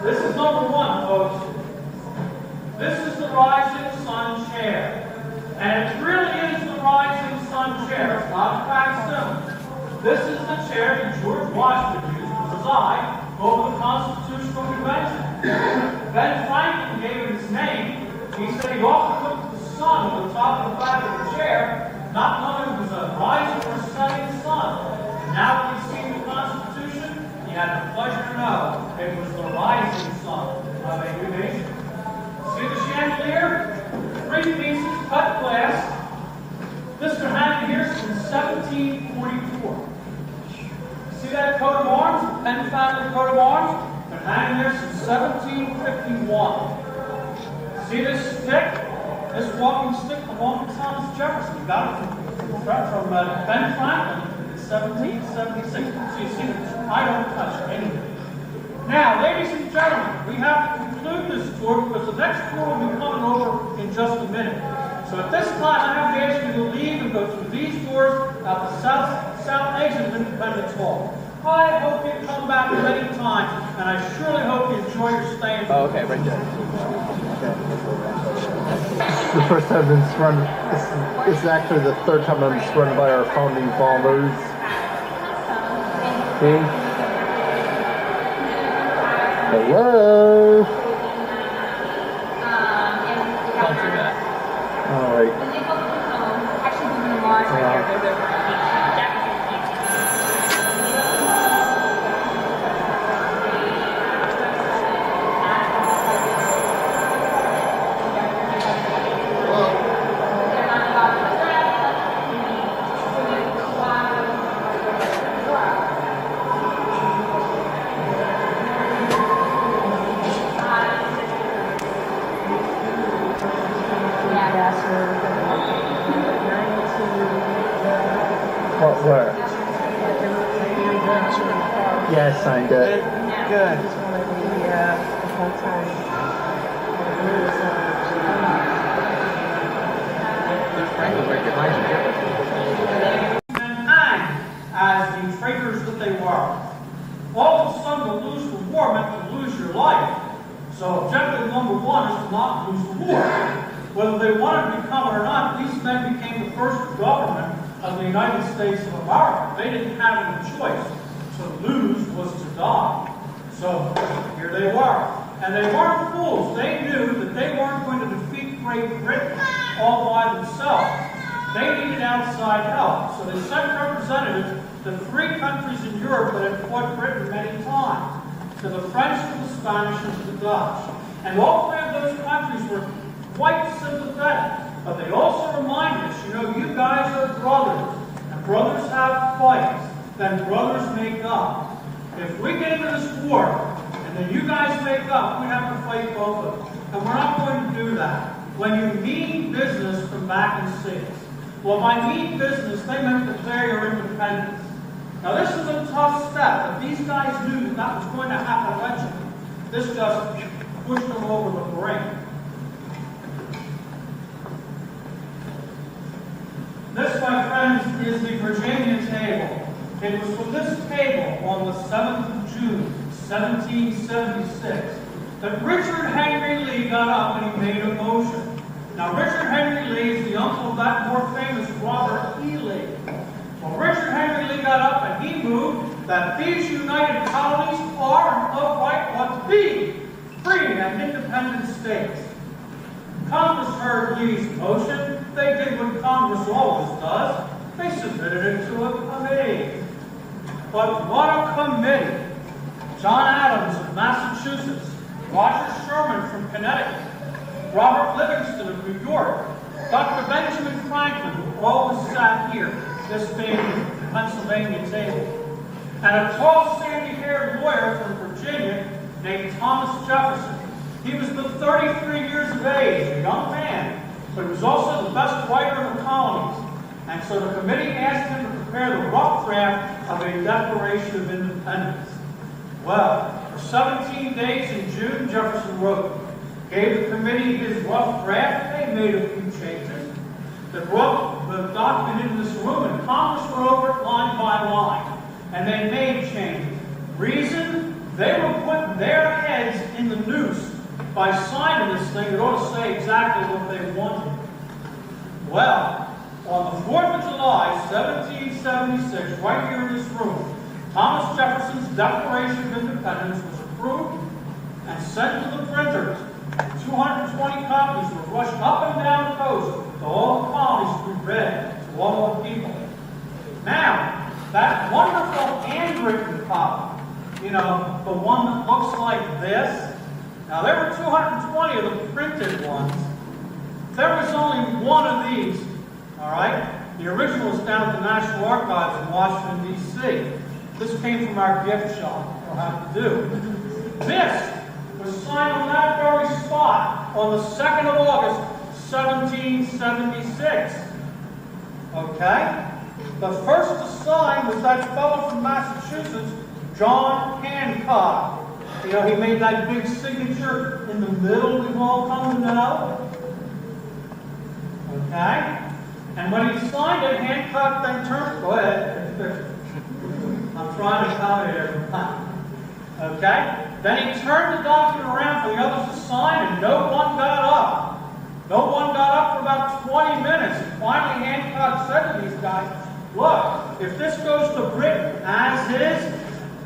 This is number one, folks. This is the Rising Sun Chair. And it really is the Rising Sun Chair. It's not a facsimile. This is the chair that George Washington used to preside over the Constitutional Convention. Ben Franklin gave it his name. He said he often looked at the sun at the top of the back of the chair, not knowing it was a rising or setting sun. And now that he's seen the Constitution, he had the pleasure to know it was the rising sun of a new nation. See the chandelier? 3 pieces, cut glass. This been hanging here since 1744. See that coat of arms? The Penn family coat of arms? Been hanging there since 1751. See this stick? This walking stick belonged to Thomas Jefferson. He got it from Ben Franklin in 1776. So you see, I don't touch anything. Now, ladies and gentlemen, we have to conclude this tour because the next tour will be coming over in just a minute. So at this time, I have to ask you to leave and go through these doors out the south exit of Independence Hall. I hope you come back many times, and I surely hope you enjoy your stay. Oh, okay, right there. The first time it's run, this is actually the third time it's run by our founding fathers. Okay. Hello. All right. Where? Yeah, I signed it. Good. And as the traitors that they were, all of a sudden to lose the war meant to lose your life. So objective number one is to not lose the war. Whether they wanted to become it or not, these men became the first government of the United States of America. They didn't have any choice. To lose was to die. So here they were. And they weren't fools. They knew that they weren't going to defeat Great Britain all by themselves. They needed outside help. So they sent representatives to 3 countries in Europe that had fought Britain many times. To the French, to the Spanish, and to the Dutch. And all 3 of those countries were quite sympathetic. But they also remind us, you know, you guys are brothers, and brothers have fights, then brothers make up. If we get into this war, and then you guys make up, we have to fight both of them. And we're not going to do that. When you mean business, come back and see us. Well, by mean business, they meant declare your independence. Now, this is a tough step, but these guys knew that that was going to happen eventually. This just pushed them over the brink. This, my friends, is the Virginia table. It was from this table on the 7th of June, 1776, that Richard Henry Lee got up and he made a motion. Now, Richard Henry Lee is the uncle of that more famous Robert E. Lee. Well, Richard Henry Lee got up and he moved that these united colonies are and of right ought to be free and independent states. Congress heard Lee's motion. They did what Congress always does. They submitted it to a committee. But what a committee! John Adams of Massachusetts, Roger Sherman from Connecticut, Robert Livingston of New York, Dr. Benjamin Franklin, who always sat here, this being the Pennsylvania table, and a tall, sandy-haired lawyer from Virginia named Thomas Jefferson. He was but 33 years of age, a young man, but he was also the best writer in the colonies. And so the committee asked him to prepare the rough draft of a Declaration of Independence. Well, for 17 days in June, Jefferson wrote, gave the committee his rough draft. They made a few changes. They brought the document into this room, and Congress went over it line by line. And they made changes. Reason? They were putting their heads by signing this thing, it ought to say exactly what they wanted. Well, on the 4th of July, 1776, right here in this room, Thomas Jefferson's Declaration of Independence was approved and sent to the printers. 220 copies were rushed up and down the coast to all the colonies to be read to all the people. Now, that wonderful handwritten copy, you know, the one that looks like this. Now, there were 220 of the printed ones. There was only one of these, all right? The original is down at the National Archives in Washington, D.C. This came from our gift shop. We'll have to do. This was signed on that very spot on the 2nd of August, 1776. Okay? The first to sign was that fellow from Massachusetts, John Hancock. You know, he made that big signature in the middle we've all come to know. Okay? And when he signed it, Hancock then turned, go ahead. I'm trying to accommodate everyone. Okay? Then he turned the document around for the others to sign, and no one got up. No one got up for about 20 minutes. And finally, Hancock said to these guys, look, if this goes to Britain as is,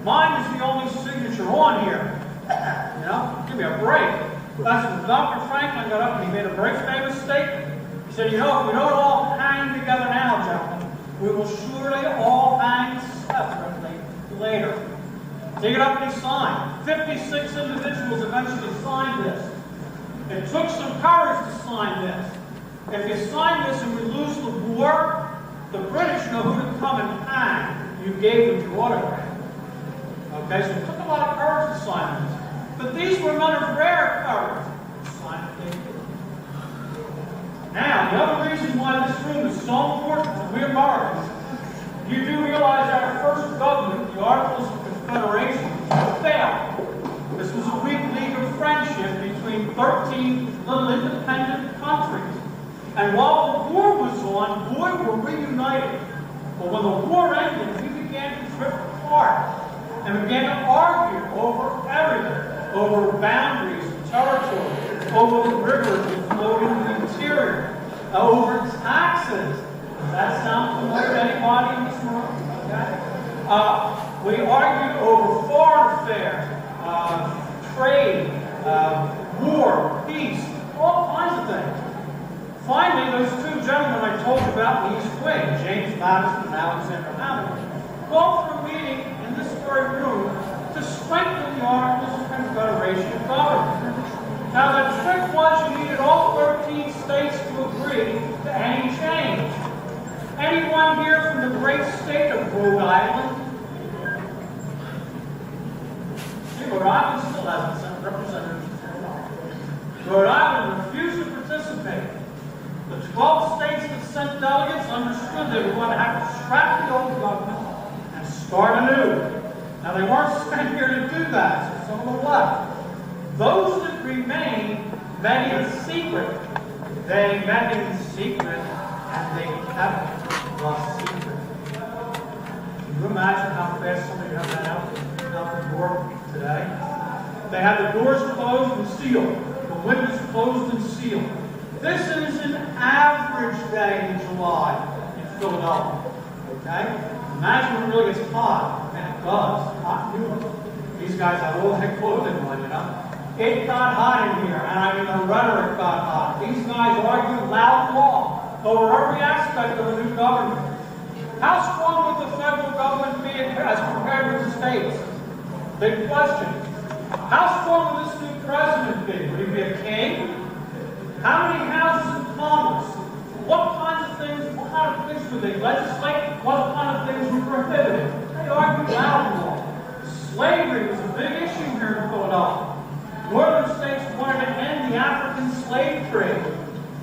mine is the only signature on here. You know, give me a break. That's when Dr. Franklin got up and he made a very famous statement. He said, you know, if we don't all hang together now, gentlemen, we will surely all hang separately later. So he got up and he signed. 56 individuals eventually signed this. It took some courage to sign this. If you sign this and we lose the war, the British know who to come and hang. You gave them your autograph. Okay, so it took a lot of courage to sign this. But these were men of rare courage to sign what they did. Now, the other reason why this room is so important to we Americans, you do realize our first government, the Articles of Confederation, failed. This was a weak league of friendship between 13 little independent countries. And while the war was on, boy, were we united. But when the war ended, we began to drift apart and began to argue over everything, over boundaries and territory, over the rivers that flowed into the interior, over taxes. Does that sound familiar to anybody in this room? Okay. We argued over foreign affairs, trade, war, peace, all kinds of things. Finally, those two gentlemen I told you about in the East Wing, James Madison and Alexander Hamilton, called for a meeting in this very room to strengthen the Articles of Confederation of Government. Now, the trick was you needed all 13 states to agree to any change. Anyone here from the great state of Rhode Island? See, Rhode Island still hasn't sent representatives to Rhode Island. Rhode Island refused to participate. The 12 states that sent delegates understood they were going to have to scrap the old government and start anew. Now, they weren't sent here to do that, so some of them left. Those that remained met in secret. They met in secret, and they kept the secret. Can you imagine how fast somebody got that out the door today? They had the doors closed and sealed, the windows closed and sealed. This is an average day in July in Philadelphia. Okay? Imagine when it really gets hot, and it does. Hot and humid. These guys have all that clothing on, you know. It got hot in here, and I mean the rhetoric got hot. These guys argued loud and long over every aspect of the new government. How strong would the federal government be as compared with the states? Big question. How strong would this new president be? Would he be a king? How many houses in Congress? What kinds of things, what kind of things would they legislate? What kind of things were prohibited? They argued loud and long. Slavery was a big issue here in Philadelphia. Northern states wanted to end the African slave trade.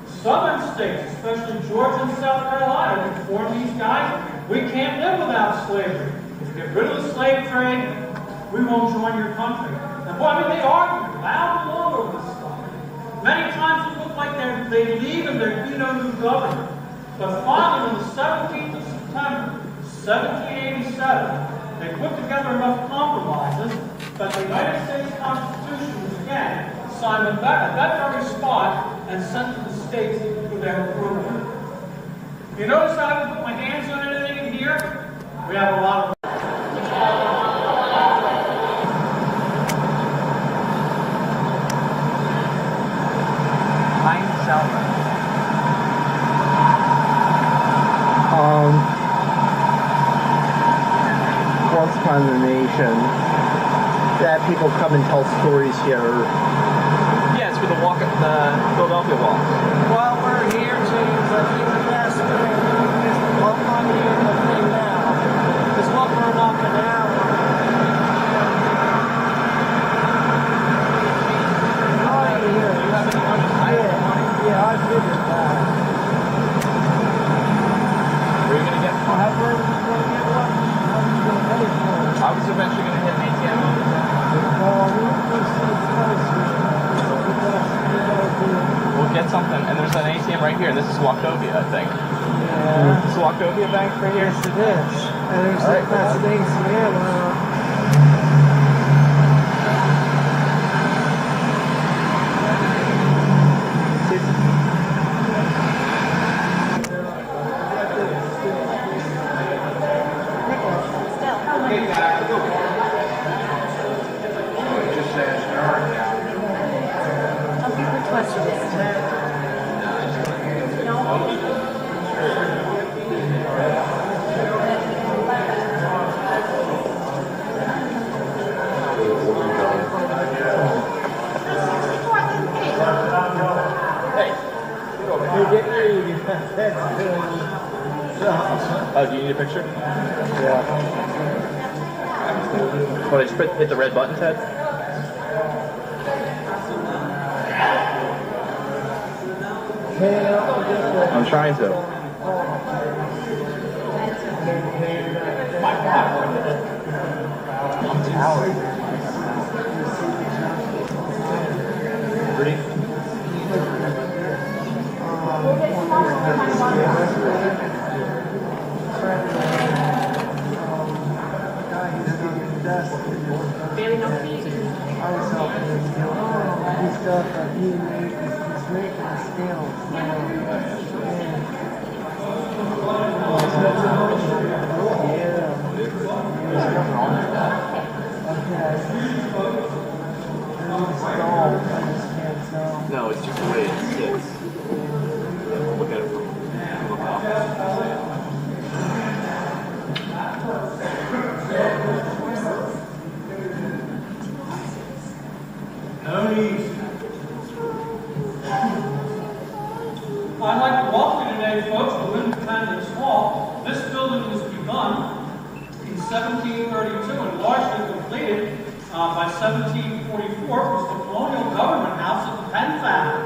Southern states, especially Georgia and South Carolina, informed these guys, we can't live without slavery. If you get rid of the slave trade, we won't join your country. And boy, I mean, they argued loud and long over this stuff. Many times it looked like they'd leave and there'd be no new government. But finally, on the 17th of September, 1787, they put together enough compromises that the United States Constitution was again assignment at that very spot and sent to the state for their approval. You notice I haven't put my hands on anything in here? We have a lot of... Once upon a nation, that people come and tell stories here. Yeah, it's for the walk, the Philadelphia walk. Well, we're here to invest in what money in the thing now. It's what we're up an hour. Yeah, I figured that. Were you going to get one? Where were you going to get one? How are you going to pay for it? I was eventually going to hit an ATM. We'll get something, and there's an ATM right here, and this is Wachovia, I think. Yeah. This is Wachovia Bank right here? Yes, it is. And there's All right. that's an ATM. Oh, do you need a picture? Yeah. Oh, I just hit the red button, Ted? I'm trying to. Ready? I was helping him do stuff that he made. He's making a scale. No, it's just the way it sits. Look at it from No need. I'd like to welcome you today, folks, to Independence Hall. This building was begun in 1732 and largely completed by 1744. It was the colonial government house of the Penn family.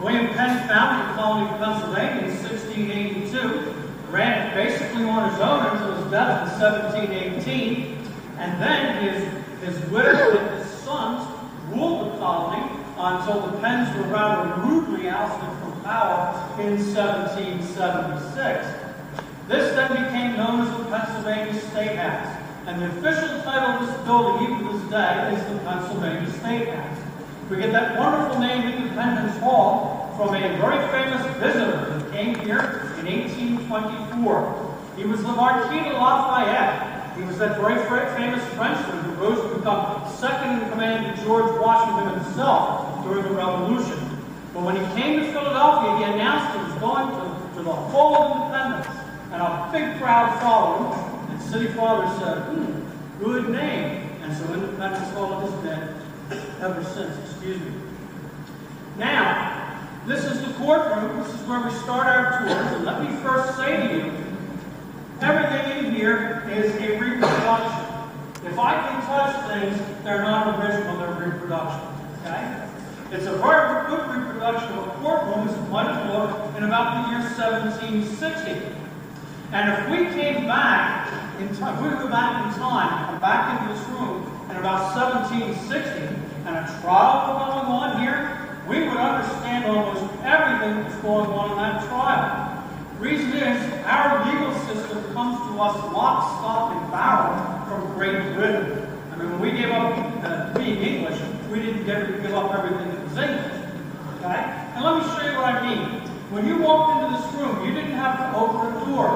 William Penn founded the colony of Pennsylvania in 1682, ran it basically on his own until his death in 1718, and then his widow and his sons ruled the colony until the Penns were rather rudely ousted from power in 1776. This then became known as the Pennsylvania State House, and the official title of this building, even to this day, is the Pennsylvania State House. We get that wonderful name, Independence Hall, from a very famous visitor who came here in 1824. He was the Marquis de Lafayette. He was that very famous Frenchman who rose to become second in command to George Washington himself during the Revolution. But when he came to Philadelphia, he announced he was going to the Hall of Independence, and a big crowd followed him. And City Father said, good name. And so Independence Hall has been ever since. Excuse me. Now, this is the courtroom. This is where we start our tours. And let me first say to you, everything in here is a reproduction. If I can touch things, they're not original, they're reproduction. Okay? It's a very good reproduction of a courtroom as it might have looked in about the year 1760. And if we came back in time, if we go back in time, come back into this room in about 1760, and a trial was going on here, we would understand almost everything that's going on in that trial. Reason is, our legal system comes to us lock, stock, and barrel from Great Britain. I mean, when we gave up being English, we didn't give up everything that was English. Okay? And let me show you what I mean. When you walked into this room, you didn't have to open a door.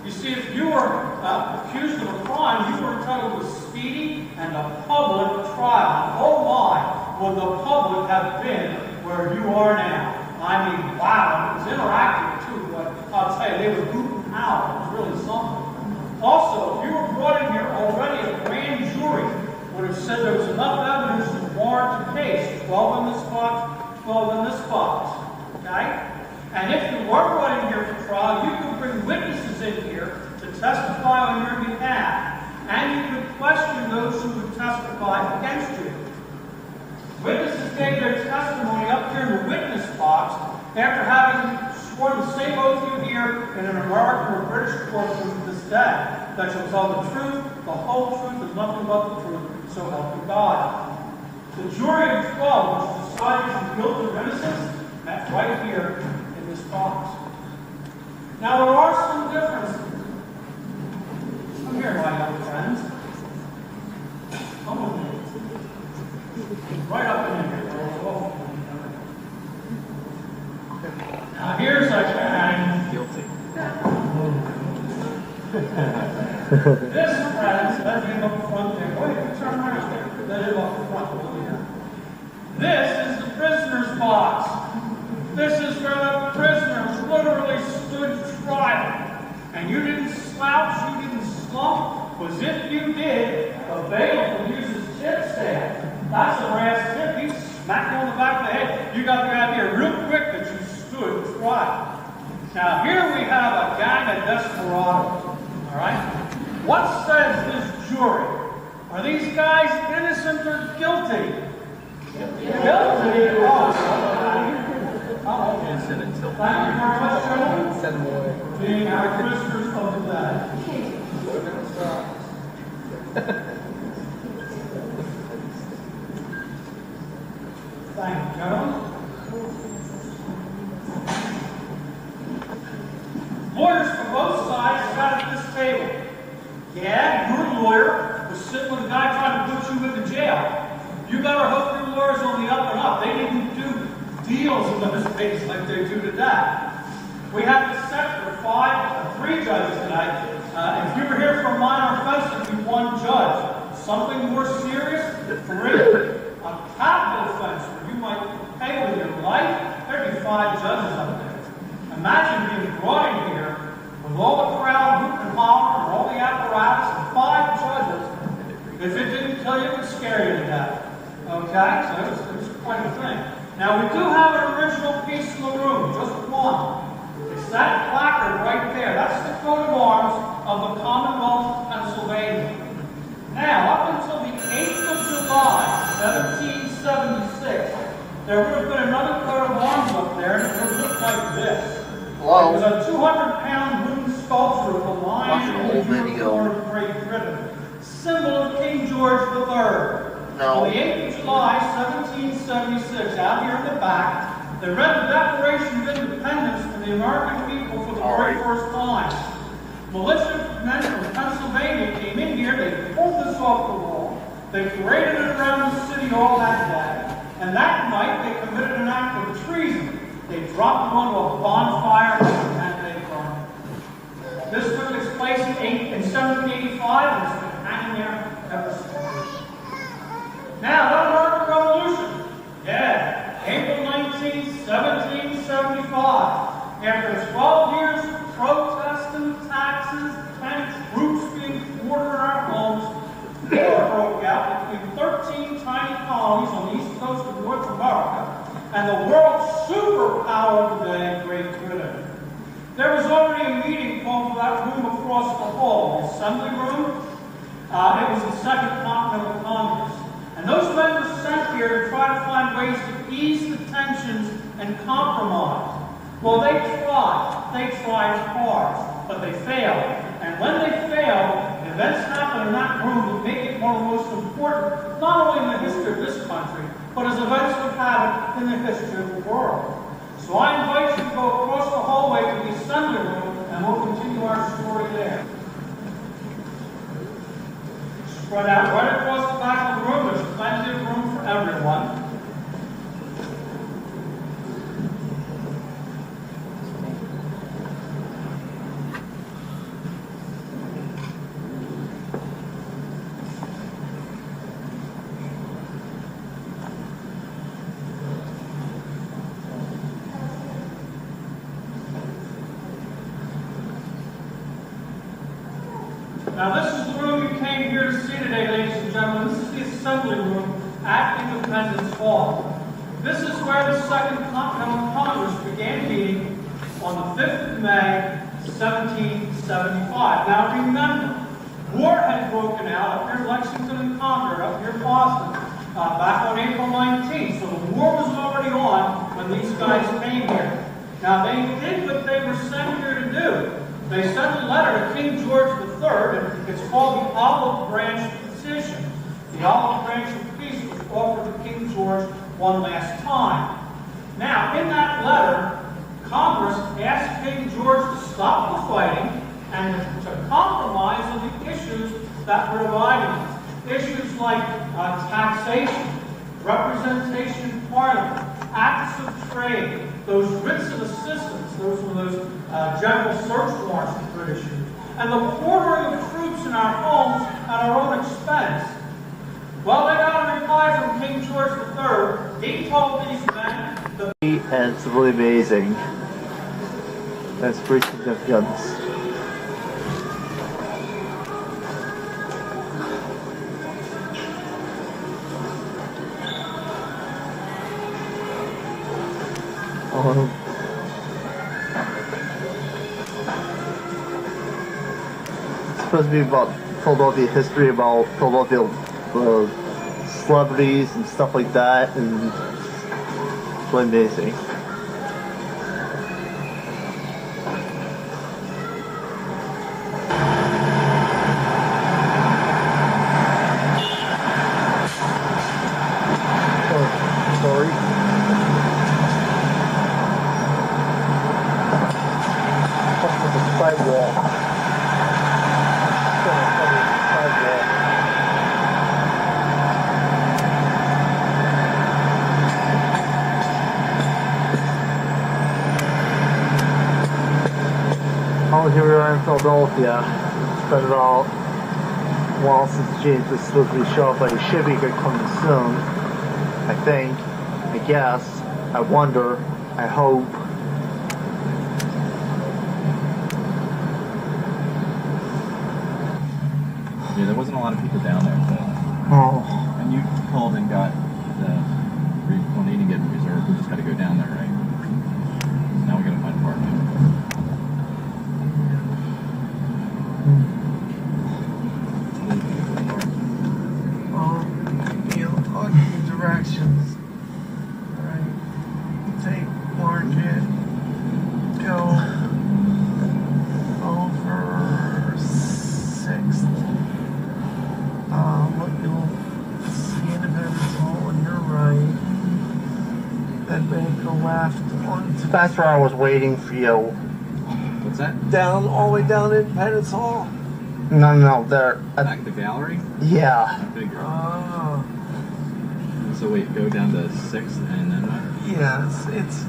You see, if you were accused of a crime, you were entitled to a speedy and a public trial. Oh my, would the public have been where you are now? I mean, wow, it was interactive too, but I'll tell you, they were hooting out. It was really something. Also, if you were brought in here already, a grand jury would have said there was enough evidence to warrant a case. 12 in this box, 12 in this box. Okay? And if you were brought in here for trial, you could bring witnesses in here to testify on your behalf. And you could question those who would testify against you. Witnesses gave their testimony up here in the witness box after having sworn the same oath you hear in an American or British courtroom to this day, that you'll tell the truth, the whole truth, and nothing but the truth, so help you God. The jury of 12, which decided on guilt or innocence, met right here in this box. Now there are some differences. Come here, my young friends. Come with me. Right up in here. Now here's a guy. Guilty. This, friends, let him up front there. Wait, turn around there. Let him up front here. This is the prisoner's box. This is where the prisoners literally stood trial. And you didn't slouch, you didn't slump, because if you did, the bailiff would use his tip stand. That's a brass tip. He smacked you on the back of the head. You got the idea real quick that you stood trial. Now here we have a gang of desperados. All right? What says this jury? Are these guys innocent or guilty? Guilty. Oh, Innocent until thank you very much, gentlemen. Send them away. Being our prisoners of the day. Thank you, gentlemen. Lawyers from both sides sat at this table. Yeah, your lawyer was sitting with a guy trying to put you into jail. You better hope your lawyer's on the up and up. They didn't do deals in those days like they do today. We have this set for three judges tonight. If you were here for a minor offense, it'd be one judge. Something more serious, 3. A capital offense where you might pay with your life, there'd be 5 judges up there. Imagine being brought in here with all the crowd hooping and hollering and all the apparatus and 5 judges. If it didn't kill you, it would scare you to death. Okay? So it was quite a thing. Now we do have an original piece in the room, just one. It's that placard right there. That's the coat of arms of the Commonwealth of Pennsylvania. Now, up until the 8th of July, 1776, there would have been another coat of arms up there, and it would look like this. Hello? It was a 200-pound wooden sculpture of the lion Watch the whole and the video. unicorn of Great Britain, symbol of King George III. No. On the 8th of July, 1776, out here in the back, they read the Declaration of Independence to the American people for the very first time. Militia men from Pennsylvania came in here, they pulled this off the wall, they paraded it around the city all that day, and that night they committed an act of treason. They dropped it onto a bonfire and they burned it. This took its place in 1785 and it's been hanging there ever since. Now, that American Revolution. Yeah, April 19th, 1775. After 12 years of protesting, taxes, and troops being quartered in our homes, war broke out between 13 tiny colonies on the east coast of North America and the world's superpower today, Great Britain. There was already a meeting called for that room across the hall, the Assembly Room. It was the Second Continental Congress. And those men were sent here to try to find ways to ease the tensions and compromise. Well, they tried hard, but they failed. And when they failed, events happened in that room that make it one of the most important, not only in the history of this country, but as events would have it in the history of the world. So I invite you to go across the hallway to the Assembly Room, and we'll continue our story there. Spread out right across the back of the room. There's plenty of room for everyone. Now this is the room you came here to see today, ladies and gentlemen. This is the assembly room at Independence Hall. This is where the Second Continental Congress began meeting on the 5th of May, 1775. Now remember, war had broken out up here in Lexington and Concord, up here in Boston, back on April 19th. So the war was already on when these guys came here. Now they did what they were sent here to do. They sent a letter to King George III, and it's called the Olive Branch Petition. The Olive Branch of Peace was offered to King George one last time. Now, in that letter, Congress asked King George to stop the fighting and to compromise on the issues that were dividing us. Issues like taxation, representation in Parliament, acts of trade, those writs of assistance, those were those general search warrants that were issued, and the quartering of troops in our homes at our own expense. Well, they got a reply from King George III. He told these men that... And it's really amazing. That's pretty significant. It's supposed to be about Philadelphia history, about Philadelphia celebrities and stuff like that, and it's really amazing. Oh, sorry. Sidewalk. Oh, here we are in Philadelphia. It's been about a while since James was supposed to be showing, but he should be good coming soon. I think. I guess. I wonder. I hope. Yeah, there wasn't a lot of people down there, but... Oh. And you called and got the... Well, they didn't get reserved, we just gotta go down there, right? So now we gotta find parking. Talking directions. Alright. Take Market. Go over 6th. Look, you'll see Independence Hall on your right. Then make a left onto. That's where I was waiting for you. What's that? Down, all the way down to Independence Hall. No, there. Back the gallery? Yeah. I figured. Oh. So wait, go down to 6th and then what? Yeah, it's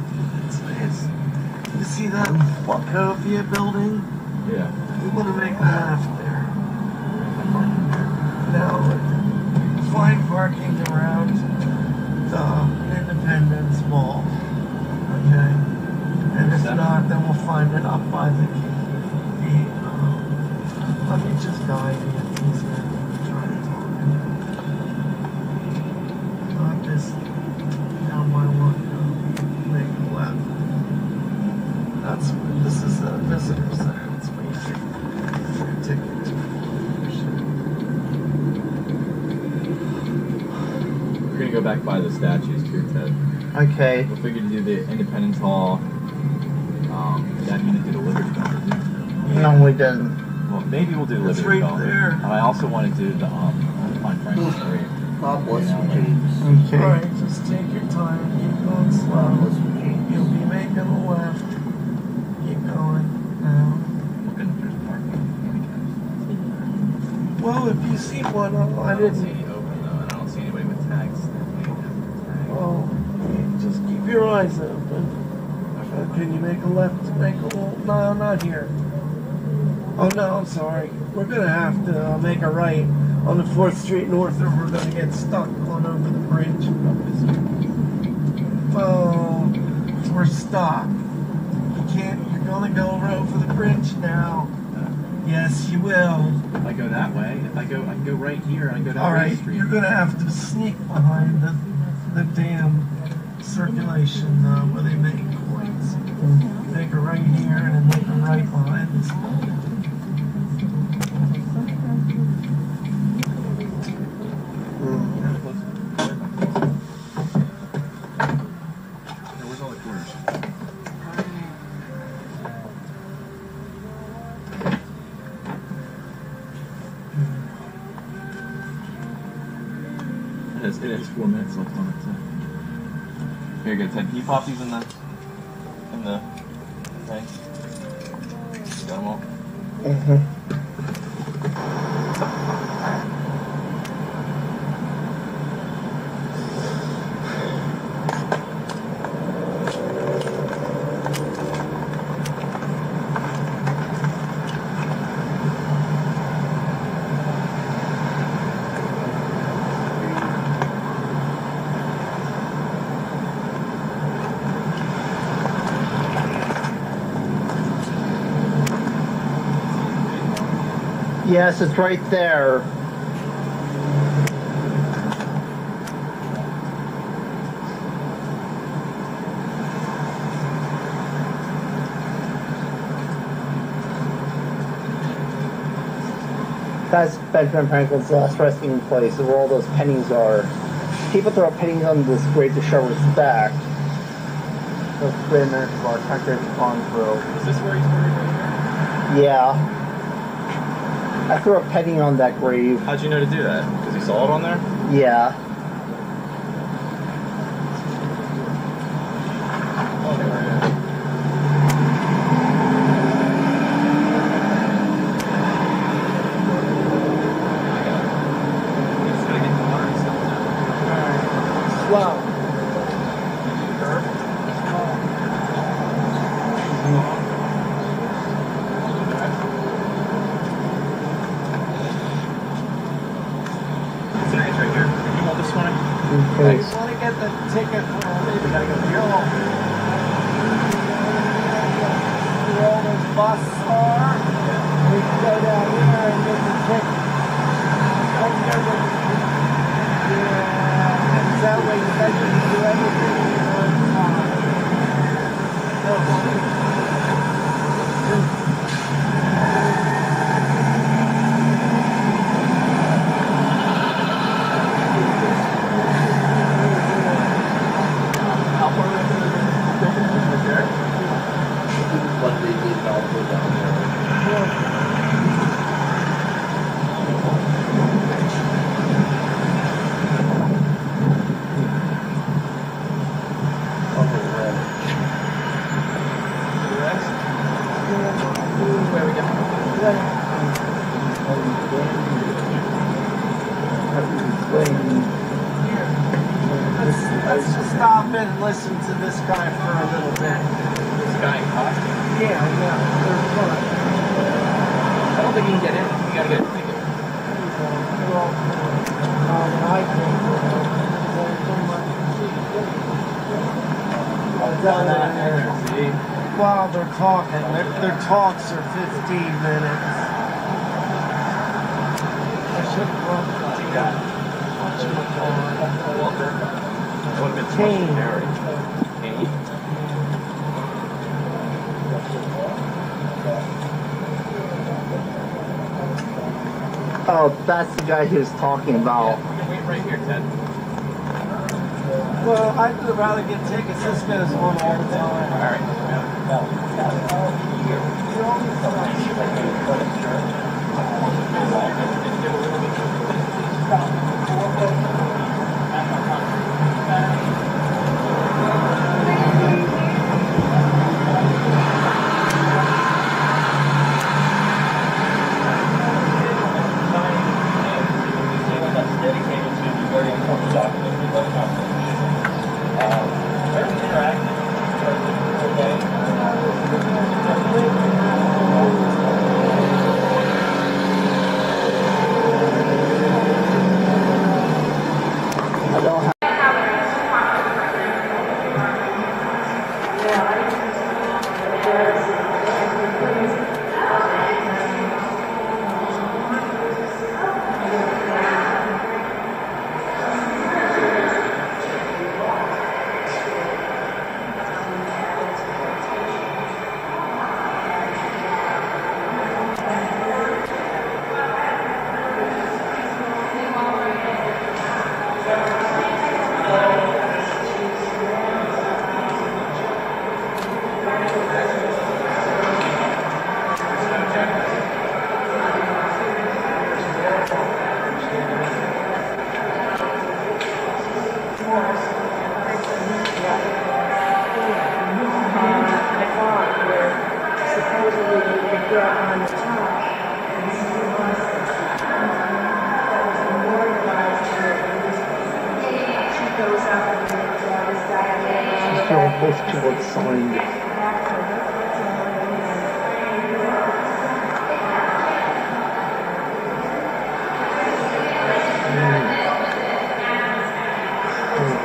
you see that Wachovia building? Yeah. We want to make a left there. Now, find parking around the Independence Mall. Okay? And if not, then we'll find it up by the let me just guide you. It's easier than trying to talk. Not just down by one, make a left. This is the visitor center. That's where you take your ticket. We're gonna go back by the statues too, Ted. Okay. We figured to do the Independence Hall. That means to do the Liberty Bell. No, we didn't. Well, maybe we'll do It's Liberty right Bell. there. And I also want to do the find Franklin Street. God bless You know, you, like- James. Okay. Alright, just take your time, keep going God slow. bless you, James. You'll be making a left. Keep going now. Looking if there's parking. Well, if you see one, I I don't see didn't. any open though, and I don't see anybody with tags. eyes open. Can you make a left to make a little? No, not here. Oh no, I'm sorry. We're gonna have to make a right on the 4th Street North, or we're gonna get stuck going over the bridge. Oh, we're stuck. You can't. You're gonna go over the bridge now. Yes, you will. If I go that way, I can go right here. I go down All Ray right, Street. you're gonna have to sneak behind the damn circulation where they make coins. Make a right here and then make a right behind this. Where's all the quarters? It is 4 minutes left on it. So. Here you go, Ted. Can you pop these in the thing? Got them all? Yes, it's right there. That's Benjamin Franklin's last resting place, where all those pennies are. People throw pennies on this grave to show respect. Those 3 minutes of our country has gone through. Is this where he's buried right here? Yeah. I threw a penny on that grave. How'd you know to do that? Because you saw it on there? Yeah. Oh, they were in. You just gotta get the water and stuff now. Slow. Thanks. We want to get the ticket for we gotta go here. Where all those buses are. We can go down here and get the ticket. Yeah. That way you guys can do everything in your own time. Let's just stop and listen to this guy for a little bit. This guy in costume? Yeah, they're fun. I don't think you can get in. You gotta get a ticket. See? While they're talking, their talks are 15 minutes. I should have brought Walker. That would have been too much Kane. to carry. Kane? Oh, that's the guy he was talking about. You can wait right here, Ted. Well, I'd rather get tickets. This goes on all the time. Alright. Very interactive. till it's signed.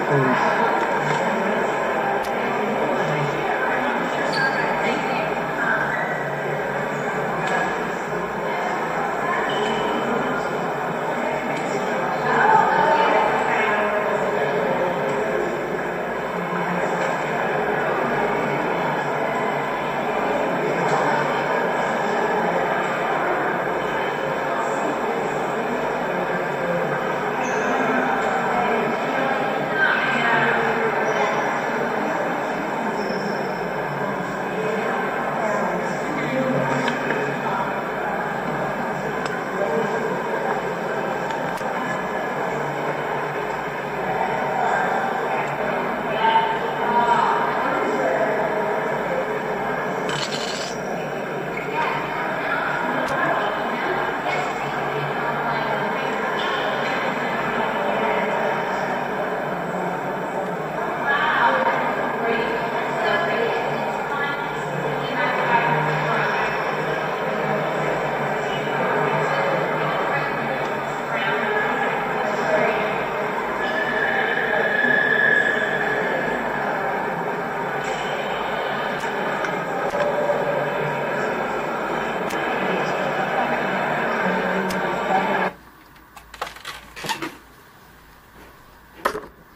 Things.